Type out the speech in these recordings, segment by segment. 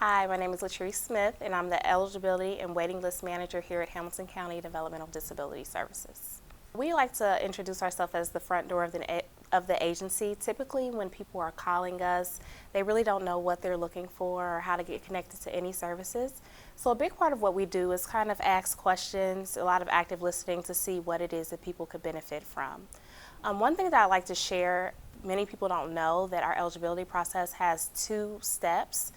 Hi, my name is Latrice Smith, and I'm the Eligibility and Waiting List Manager here at Hamilton County Developmental Disability Services. We like to introduce ourselves as the front door of the agency. Typically, when people are calling us, they really don't know what they're looking for or how to get connected to any services. So a big part of what we do is kind of ask questions, a lot of active listening to see what it is that people could benefit from. One thing that I like to share, many people don't know that our eligibility process has 2 steps.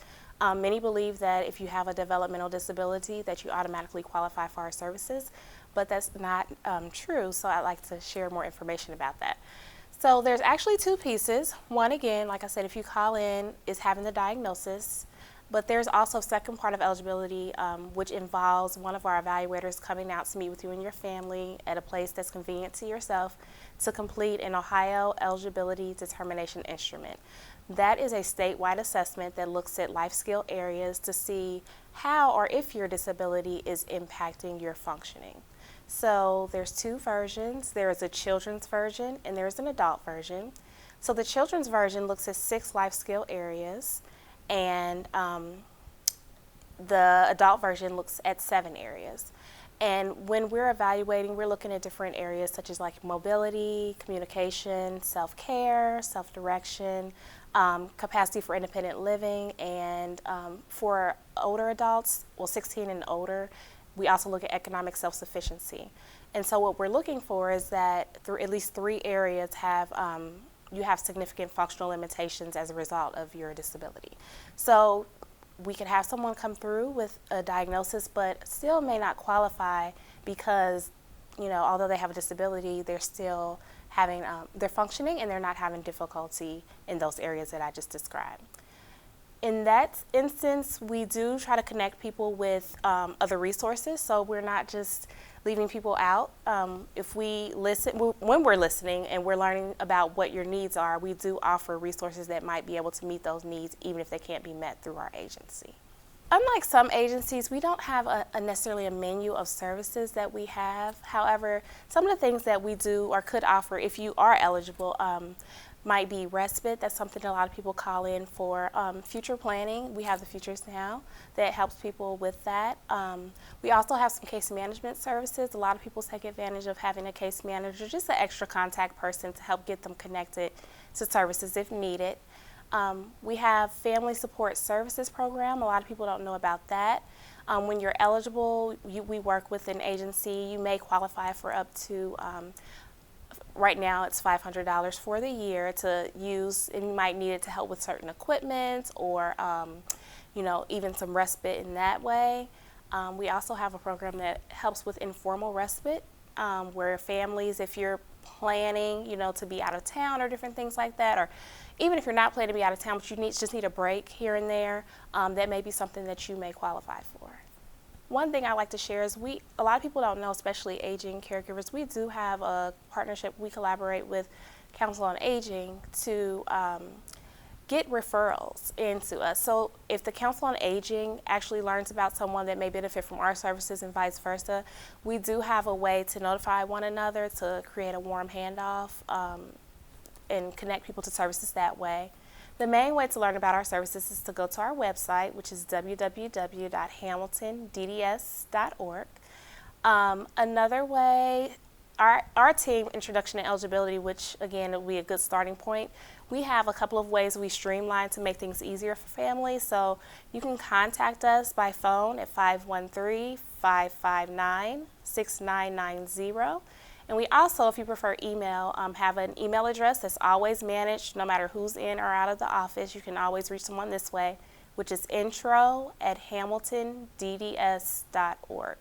Many believe that if you have a developmental disability that you automatically qualify for our services, but that's not true, so I'd like to share more information about that. So there's actually 2 pieces. One, again, like I said, if you call in, is having the diagnosis, but there's also a second part of eligibility, which involves one of our evaluators coming out to meet with you and your family at a place that's convenient to yourself to complete an Ohio Eligibility Determination Instrument. That is a statewide assessment that looks at life skill areas to see how or if your disability is impacting your functioning. So there's 2 versions. There is a children's version and there's an adult version. So the children's version looks at 6 life skill areas, and the adult version looks at 7 areas. And when we're evaluating, we're looking at different areas such as like mobility, communication, self-care, self-direction, capacity for independent living, and for older adults, well, 16 and older, we also look at economic self-sufficiency. And so what we're looking for is that at least 3 areas have you have significant functional limitations as a result of your disability. So we could have someone come through with a diagnosis but still may not qualify because, although they have a disability, they're still having, they're functioning and they're not having difficulty in those areas that I just described. In that instance, we do try to connect people with other resources, so we're not just leaving people out. If we listen, when we're listening and we're learning about what your needs are, we do offer resources that might be able to meet those needs even if they can't be met through our agency. Unlike some agencies, we don't have necessarily a menu of services that we have. However, some of the things that we do or could offer if you are eligible might be respite. That's something a lot of people call in for. Future planning, we have the Futures Now that helps people with that. We also have some case management services. A lot of people take advantage of having a case manager, just an extra contact person to help get them connected to services if needed. We have Family Support Services Program. A lot of people don't know about that. When you're eligible, we work with an agency. You may qualify for up to right now it's $500 for the year to use, and you might need it to help with certain equipment or even some respite in that way. We also have a program that helps with informal respite where families, if you're planning to be out of town or different things like that, or even if you're not planning to be out of town but you just need a break here and there, that may be something that you may qualify for. One thing I like to share is a lot of people don't know, especially aging caregivers, we do have a partnership. We collaborate with Council on Aging to get referrals into us. So if the Council on Aging actually learns about someone that may benefit from our services and vice versa, we do have a way to notify one another to create a warm handoff and connect people to services that way. The main way to learn about our services is to go to our website, which is www.hamiltondds.org. Another way, our team, Introduction to Eligibility, which again will be a good starting point, we have a couple of ways we streamline to make things easier for families. So you can contact us by phone at 513-559-6990. And we also, if you prefer email, have an email address that's always managed no matter who's in or out of the office. You can always reach someone this way, which is intro@hamiltondds.org.